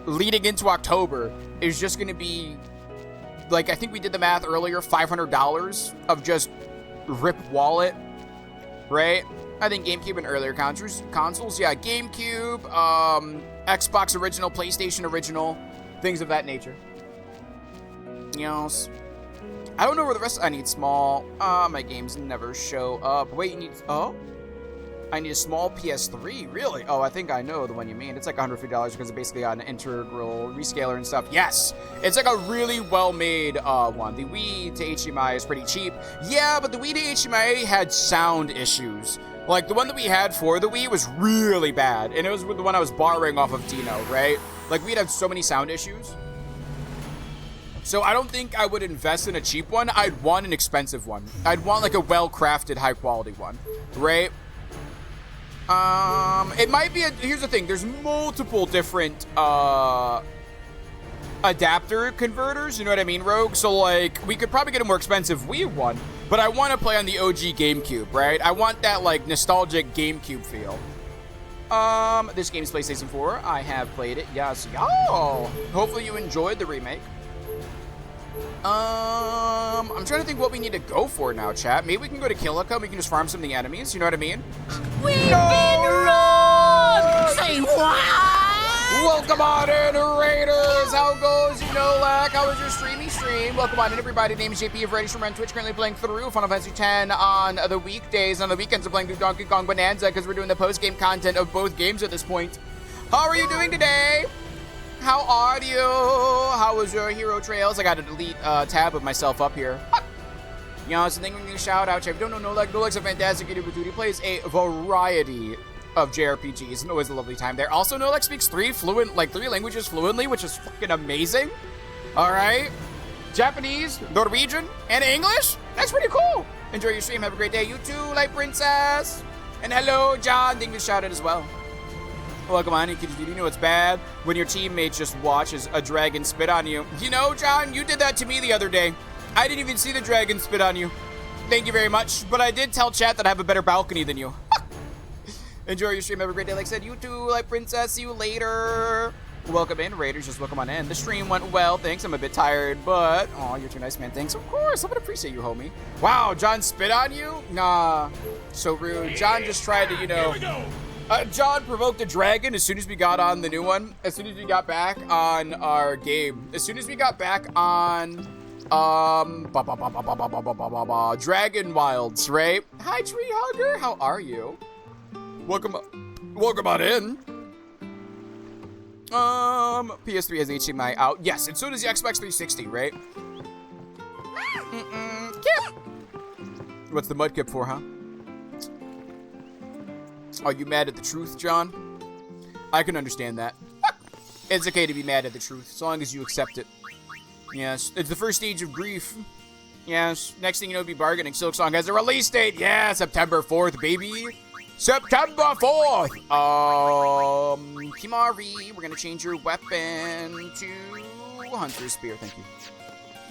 leading into October, is just going to be, like, I think we did the math earlier, $500 of just rip wallet, right? I think GameCube and earlier consoles, yeah, GameCube, Xbox original, PlayStation original, things of that nature. Yes. I don't know where the rest, I need small, my games never show up. Wait, you need, oh? I need a small PS3, really? Oh, I think I know the one you mean. It's like $150 because it's basically got an integral rescaler and stuff. Yes! It's like a really well-made one. The Wii to HDMI is pretty cheap. Yeah, but the Wii to HDMI had sound issues. Like, the one that we had for the Wii was really bad, and it was the one I was borrowing off of Dino, right? Like, we'd have so many sound issues. So I don't think I would invest in a cheap one. I'd want an expensive one. I'd want, like, a well-crafted, high-quality one, right? It might be here's the thing, there's multiple different, adapter converters, you know what I mean, Rogue? So, like, we could probably get a more expensive Wii one, but I want to play on the OG GameCube, right? I want that, like, nostalgic GameCube feel. This game's PlayStation 4. I have played it, yes. Yo! Hopefully you enjoyed the remake. I'm trying to think what we need to go for now, chat. Maybe we can go to Killica, we can just farm some of the enemies, you know what I mean? We've been wrong! Say what? Welcome on in, Raiders! How goes, you know, like, how was your stream? Welcome on in, everybody. Name is JP of Ready Streamer on Twitch, currently playing through Final Fantasy X on the weekdays. On the weekends, I'm playing through Donkey Kong Bonanza because we're doing the post-game content of both games at this point. How are you doing today? How are you? How was your hero trails? I got a delete tab of myself up here. You know, it's a thing we can shout out. If you don't know Noleg's a fantastic YouTuber dude. He plays a variety of JRPGs and always a lovely time there. Also, Noleg speaks three languages fluently, which is fucking amazing. All right. Japanese, Norwegian, and English. That's pretty cool. Enjoy your stream. Have a great day. You too, Light Princess. And hello, John. Thank you for shouting as well. Welcome on in, kids. You know it's bad when your teammates just watch as a dragon spit on you. You know, John, you did that to me the other day. I didn't even see the dragon spit on you. Thank you very much. But I did tell chat that I have a better balcony than you. Enjoy your stream. Have a great day. Like I said, you too, Light Princess. See you later. Welcome in, Raiders. Just welcome on in. The stream went well. Thanks. I'm a bit tired, but... Oh, you're too nice, man. Thanks. Of course. I would appreciate you, homie. Wow, John spit on you? Nah. So rude. John just tried to, you know... Here we go. John provoked a dragon as soon as we got on the new one. As soon as we got back on our game. As soon as we got back on... Dragon Wilds, right? Hi, Tree Hugger. How are you? Welcome on in. PS3 has HDMI out. Yes, and so does the Xbox 360, right? Kip. What's the mudkip for, huh? Are you mad at the truth, John? I can understand that. It's okay to be mad at the truth, as long as you accept it. Yes, it's the first stage of grief. Yes, next thing you know, be bargaining. Silksong has a release date. Yeah, September 4th, baby. September 4th. Kimari, we're gonna change your weapon to Hunter's Spear. Thank you.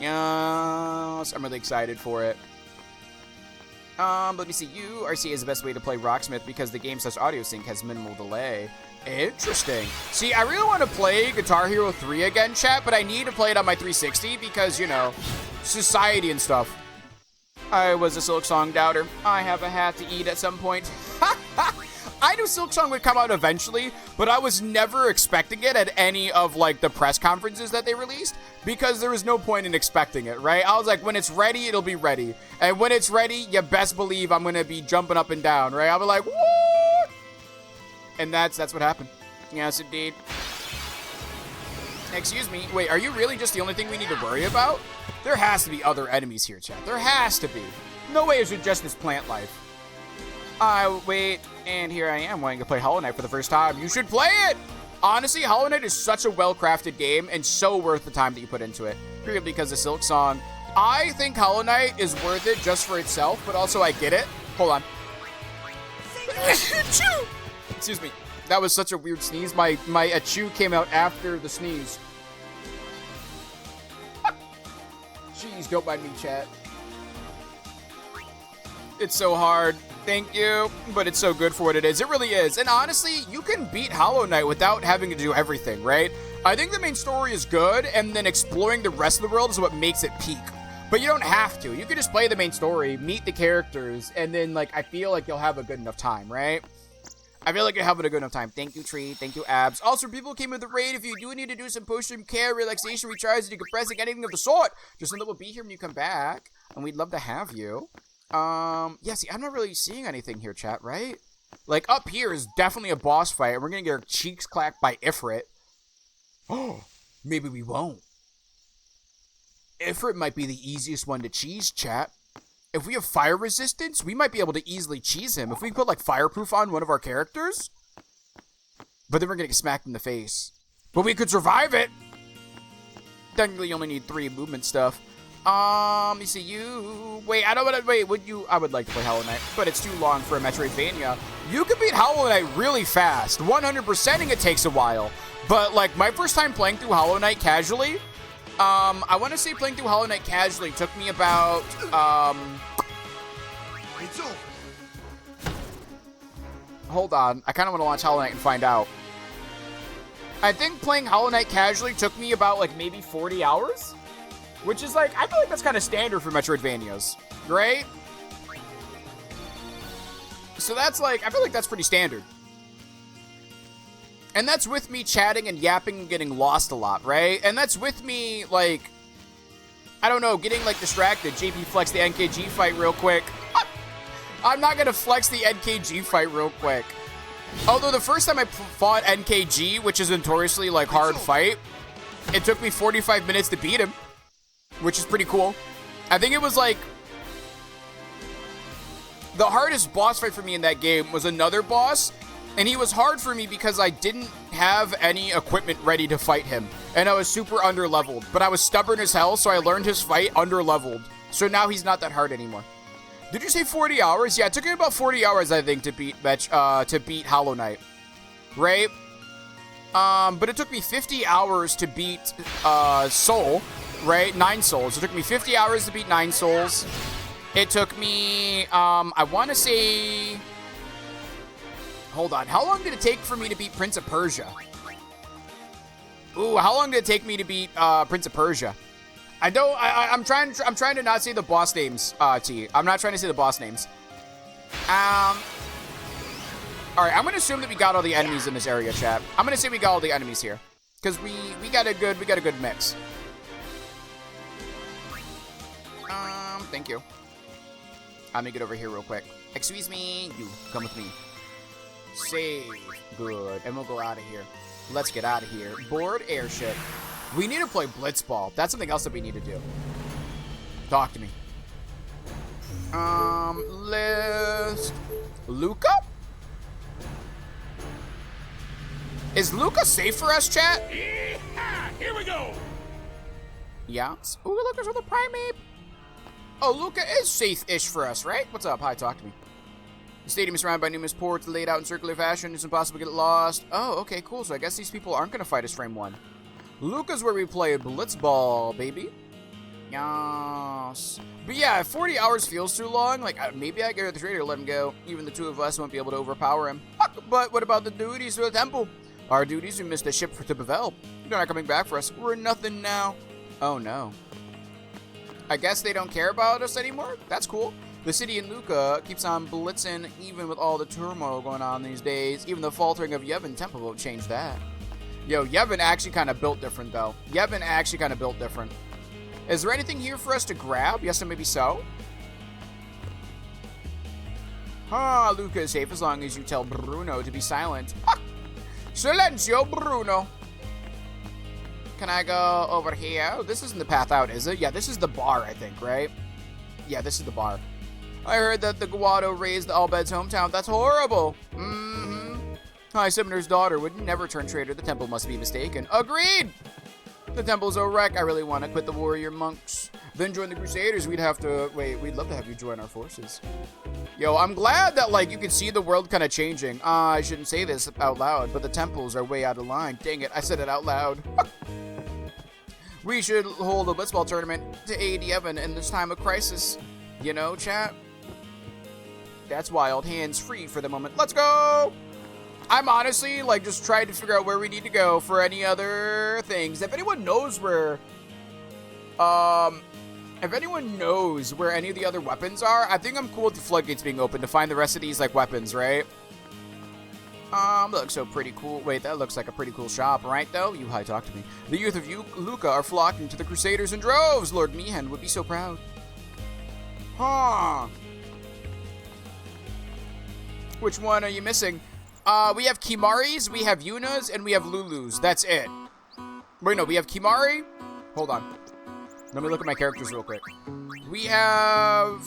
Yes, I'm really excited for it. Let me see. RCA is the best way to play Rocksmith because the game/audio sync has minimal delay. Interesting. See, I really want to play Guitar Hero 3 again, chat, but I need to play it on my 360 because, you know, society and stuff. I was a Silksong doubter. I have a hat to eat at some point. I knew Silksong would come out eventually, but I was never expecting it at any of, like, the press conferences that they released because there was no point in expecting it, right? I was like, when it's ready, it'll be ready. And when it's ready, you best believe I'm going to be jumping up and down, right? I'll be like, what? And that's what happened. Yes, indeed. Excuse me. Wait, are you really just the only thing we need to worry about? There has to be other enemies here, chat. There has to be. No way is it just this plant life. Wait, and here I am wanting to play Hollow Knight for the first time. You should play it! Honestly, Hollow Knight is such a well-crafted game and so worth the time that you put into it. Purely because of Silksong. I think Hollow Knight is worth it just for itself, but also I get it. Hold on. Excuse me. That was such a weird sneeze. My achoo came out after the sneeze. Jeez, don't mind me, chat. It's so hard. Thank you. But it's so good for what it is. It really is. And honestly, you can beat Hollow Knight without having to do everything, right? I think the main story is good, and then exploring the rest of the world is what makes it peak. But you don't have to. You can just play the main story, meet the characters, and then, like, I feel like you'll have a good enough time, right? I feel like you're having a good enough time. Thank you, Tree. Thank you, Abs. Also, people who came with the raid, if you do need to do some post-stream care, relaxation, recharge, decompressing, anything of the sort, just know that we'll be here when you come back, and we'd love to have you. Yeah, see, I'm not really seeing anything here, chat, right? Like, up here is definitely a boss fight, and we're gonna get our cheeks clacked by Ifrit. Oh, maybe we won't. Ifrit might be the easiest one to cheese, chat. If we have fire resistance, we might be able to easily cheese him. If we put, like, fireproof on one of our characters. But then we're gonna get smacked in the face. But we could survive it! Technically, you only need 3 movement stuff. Let me see you. Wait, I don't want to. Wait, I would like to play Hollow Knight, but it's too long for a Metroidvania. You can beat Hollow Knight really fast. 100%ing it takes a while. But, like, my first time playing through Hollow Knight casually, I want to say playing through Hollow Knight casually took me about, hold on. I kind of want to launch Hollow Knight and find out. I think playing Hollow Knight casually took me about, like, maybe 40 hours? Which is, like, I feel like that's kind of standard for Metroidvanias, right? So that's, like, I feel like that's pretty standard. And that's with me chatting and yapping and getting lost a lot, right? And that's with me, like, I don't know, getting, like, distracted. JP flex the NKG fight real quick. I'm not going to flex the NKG fight real quick. Although the first time I fought NKG, which is a notoriously, like, hard fight, it took me 45 minutes to beat him. Which is pretty cool. I think it was, like, the hardest boss fight for me in that game was another boss. And he was hard for me because I didn't have any equipment ready to fight him. And I was super under-leveled. But I was stubborn as hell, so I learned his fight under-leveled. So now he's not that hard anymore. Did you say 40 hours? Yeah, it took me about 40 hours, I think, to beat Hollow Knight. Right? But it took me 50 hours to beat Soul. Right? 9 souls. It took me 50 hours to beat 9 souls. It took me, I want to say... Hold on. How long did it take for me to beat Prince of Persia? Ooh, how long did it take me to beat Prince of Persia? I'm trying to not say the boss names, T. I'm not trying to say the boss names. Alright, I'm going to assume that we got all the enemies in this area, chat. I'm going to say we got all the enemies here. Because we got a good mix. Thank you. Let me get over here real quick. Excuse me. You, come with me. Save. Good. And we'll go out of here. Let's get out of here. Board airship. We need to play Blitzball. That's something else that we need to do. Talk to me. List. Luca? Is Luca safe for us, chat? Yeah, here we go. Yeah. Ooh, look, there's another primate. Oh, Luca is safe-ish for us, right? What's up? Hi, talk to me. The stadium is surrounded by numerous ports laid out in circular fashion. It's impossible to get lost. Oh, okay, cool. So I guess these people aren't going to fight us frame 1. Luca's where we play Blitzball, baby. Yes. But yeah, if 40 hours feels too long, like, maybe I get the trader to let him go. Even the 2 of us won't be able to overpower him. But what about the duties for the temple? Our duties, we missed a ship to Pavel. They're not coming back for us. We're nothing now. Oh, no. I guess they don't care about us anymore? That's cool. The city in Luca keeps on blitzing even with all the turmoil going on these days. Even the faltering of Yevon Temple won't change that. Yo, Yevon actually kind of built different, though. Yevon actually kind of built different. Is there anything here for us to grab? Yes, and maybe so. Luca is safe as long as you tell Bruno to be silent. Silencio, Bruno. Can I go over here? Oh, this isn't the path out, is it? Yeah, this is the bar, I think, right? Yeah, this is the bar. I heard that the Guado raised Albed's hometown. That's horrible. High Summoner's daughter would never turn traitor. The temple must be mistaken. Agreed! The temple's a wreck. I really want to quit the warrior monks. Then join the Crusaders. We'd love to have you join our forces. Yo, I'm glad that, like, you can see the world kind of changing. I shouldn't say this out loud, but the temples are way out of line. Dang it, I said it out loud. We should hold a blitzball tournament to aid Yevon in this time of crisis. You know, chat? That's wild. Hands free for the moment. Let's go! I'm honestly, like, just trying to figure out where we need to go for any other things. If anyone knows where, any of the other weapons are, I think I'm cool with the floodgates being open to find the rest of these, like, weapons, right? That looks so pretty cool. Wait, that looks like a pretty cool shop, right, though? You high talk to me. The youth of Luca are flocking to the Crusaders in droves. Lord Mihan would be so proud. Which one are you missing? We have Kimari's, we have Yuna's, and we have Lulu's. That's it. Wait, no, we have Kimari. Hold on. Let me look at my characters real quick. We have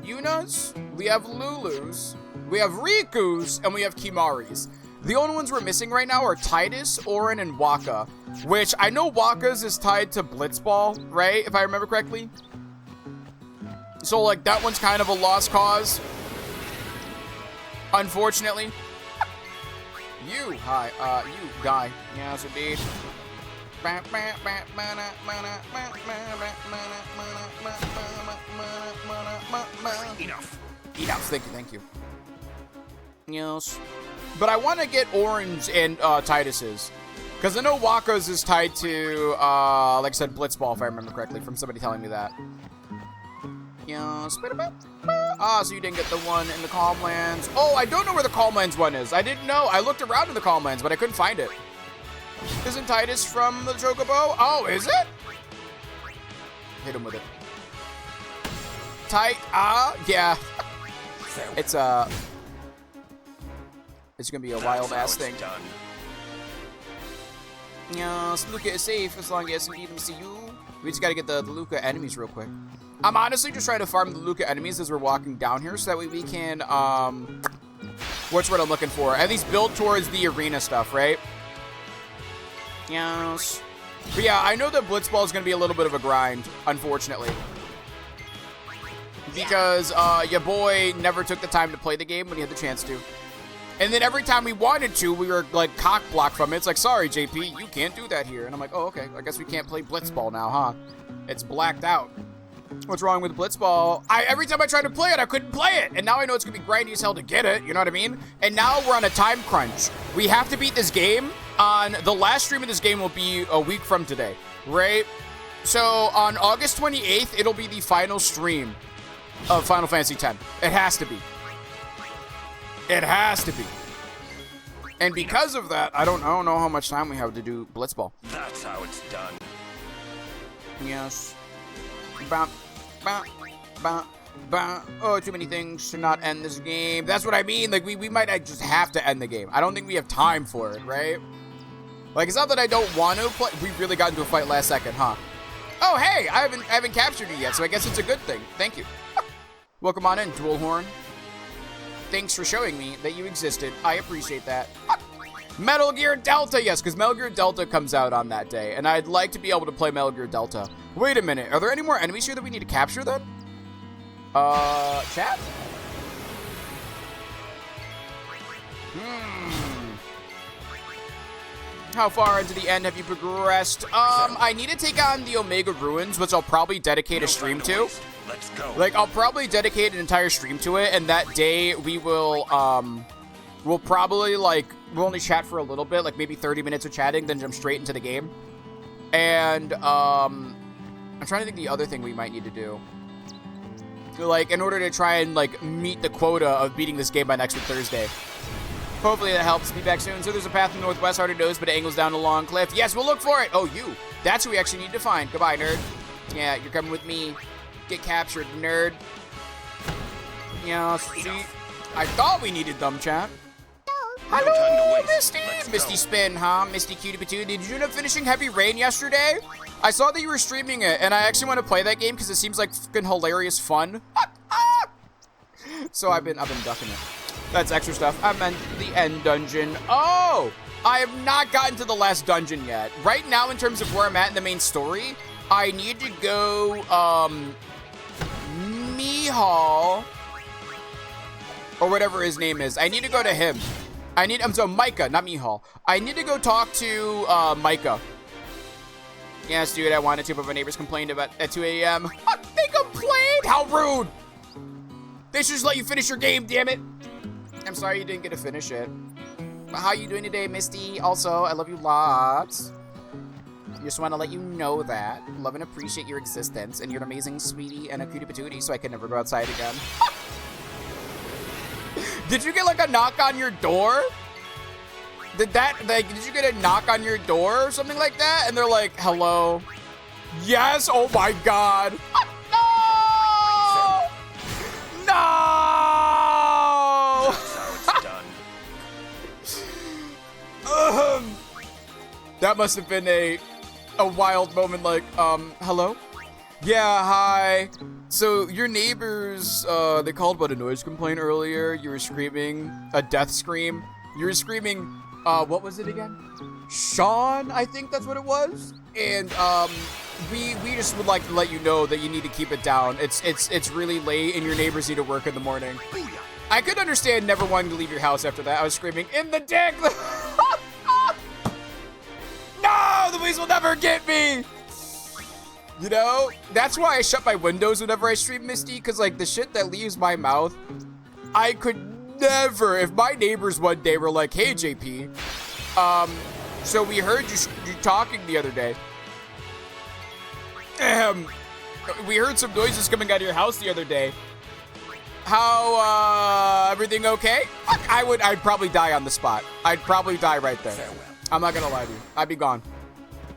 Yuna's, we have Lulu's, we have Riku's, and we have Kimari's. The only ones we're missing right now are Titus, Orin, and Waka, which I know Waka's is tied to Blitzball, right? If I remember correctly. So, like, that one's kind of a lost cause. Unfortunately. You, guy. Yes, indeed. Enough. Thank you. Yes. But I want to get Orange and Titus's. Because I know Waka's is tied to, like I said, Blitzball, if I remember correctly, from somebody telling me that. Yes. So you didn't get the one in the Calmlands. Oh, I don't know where the Calmlands one is. I didn't know. I looked around in the Calmlands, but I couldn't find it. Isn't Titus from the Chocobo? Oh, is it? Hit him with it. Yeah. It's gonna be a wild ass thing. Yes, Luca is safe as long as we see you. We just gotta get the Luca enemies real quick. I'm honestly just trying to farm the Luca enemies as we're walking down here so that way we can, what's what I'm looking for? At least build towards the arena stuff, right? Yes. But yeah, I know that Blitzball is going to be a little bit of a grind, unfortunately. Because, your boy never took the time to play the game when he had the chance to. And then every time we wanted to, we were, like, cock-blocked from it. It's like, sorry, JP, you can't do that here. And I'm like, oh, okay, I guess we can't play Blitzball now, huh? It's blacked out. What's wrong with Blitzball? Every time I tried to play it, I couldn't play it. And now I know it's going to be grindy as hell to get it. You know what I mean? And now we're on a time crunch. We have to beat this game. The last stream of this game will be a week from today, right? So on August 28th, it'll be the final stream of Final Fantasy X. It has to be. It has to be. And because of that, I don't know how much time we have to do Blitzball. That's how it's done. Yes. Oh, too many things to not end this game. That's what I mean. Like, we might just have to end the game. I don't think we have time for it, right? Like, it's not that I don't want to play. We really got into a fight last second, huh? Oh, hey, I haven't captured you yet, so I guess it's a good thing. Thank you. Welcome on in, Dual Horn. Thanks for showing me that you existed. I appreciate that. Metal Gear Delta, yes, because Metal Gear Delta comes out on that day, and I'd like to be able to play Metal Gear Delta. Wait a minute, are there any more enemies here that we need to capture then? Chat? How far into the end have you progressed? I need to take on the Omega Ruins, which I'll probably dedicate a stream to. Let's go. Like, I'll probably dedicate an entire stream to it, and that day we will, we'll probably, like, we'll only chat for a little bit, like maybe 30 minutes of chatting, then jump straight into the game. And, I'm trying to think the other thing we might need to do. Like, in order to try and, like, meet the quota of beating this game by next week, Thursday. Hopefully that helps. Be back soon. So there's a path in the northwest, hard to nose, but it angles down a long cliff. Yes, we'll look for it. Oh, you. That's who we actually need to find. Goodbye, nerd. Yeah, you're coming with me. Get captured, nerd. Yeah, see? I thought we needed them, chat. Hello, Misty! Misty Spin, huh? Misty Cutie Patootie. Did you end up finishing Heavy Rain yesterday? I saw that you were streaming it, and I actually want to play that game because it seems like fucking hilarious fun. So I've been ducking it. That's extra stuff. I meant the end dungeon. Oh! I have not gotten to the last dungeon yet. Right now, in terms of where I'm at in the main story, I need to go, Mihal, or whatever his name is. I need to go to him. I'm so Micah, not Mihal. I need to go talk to, Micah. Yes, dude, I wanted to, but my neighbors complained about at 2 a.m. They complained? How rude! They should just let you finish your game, damn it. I'm sorry you didn't get to finish it. But how you doing today, Misty? Also, I love you lots. Just want to let you know that. Love and appreciate your existence, and you're an amazing sweetie and a cutie patootie, so I can never go outside again. Did you get, like, a knock on your door? Did you get a knock on your door or something like that? And they're like, hello? Yes? Oh my god. No! No! That must have been a wild moment, like, hello? Yeah, hi. So, your neighbors, they called about a noise complaint earlier. You were screaming a death scream. You were screaming, what was it again? Sean, I think that's what it was. And, we just would like to let you know that you need to keep it down. It's really late and your neighbors need to work in the morning. I could understand never wanting to leave your house after that. I was screaming, in the dick! No! The police will never get me! You know? That's why I shut my windows whenever I stream Misty, because, like, the shit that leaves my mouth, I could never, if my neighbors one day were like, hey, JP, so we heard you talking the other day. We heard some noises coming out of your house the other day. How, everything okay? I'd probably die on the spot. I'd probably die right there. Farewell. I'm not gonna lie to you. I'd be gone.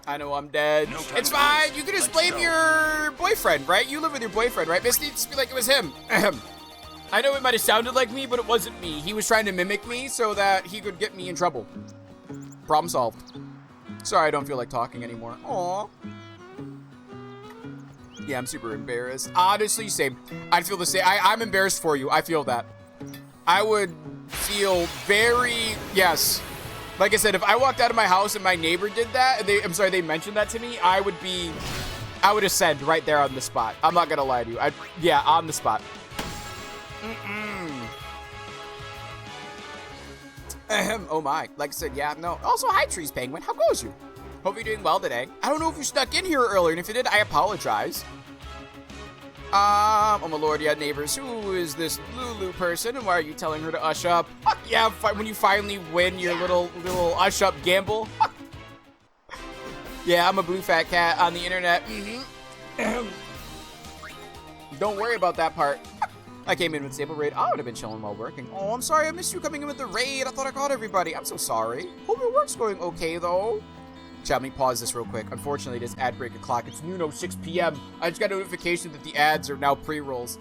I know I'm dead. No It's fine. You can just blame your boyfriend, right? You live with your boyfriend, right? Misty, just be like it was him. I know it might have sounded like me, but it wasn't me. He was trying to mimic me so that he could get me in trouble. Problem solved. Sorry, I don't feel like talking anymore. Aww. Yeah, I'm super embarrassed. Honestly, same. I'd feel the same. I'm embarrassed for you. I feel that. I would feel very... Yes. Like I said, if I walked out of my house and my neighbor did that, they mentioned that to me, I would ascend right there on the spot. I'm not gonna lie to you. Yeah, on the spot. Oh my. Like I said, yeah, no. Also, hi, Trees Penguin. How goes you? Hope you're doing well today. I don't know if you stuck in here earlier, and if you did, I apologize. Oh my lord, yeah, neighbors. Who is this Lulu person, and why are you telling her to ush up? Yeah, when you finally win your little ush up gamble. Yeah, I'm a blue fat cat on the internet. Don't worry about that part. I came in with Stable Raid. I would have been chilling while working. Oh, I'm sorry, I missed you coming in with the raid. I thought I caught everybody. I'm so sorry. Hope your work's going okay, though. Chat, let me pause this real quick. Unfortunately, this ad break o'clock. It's noon 06 p.m. I just got a notification that the ads are now pre-rolls.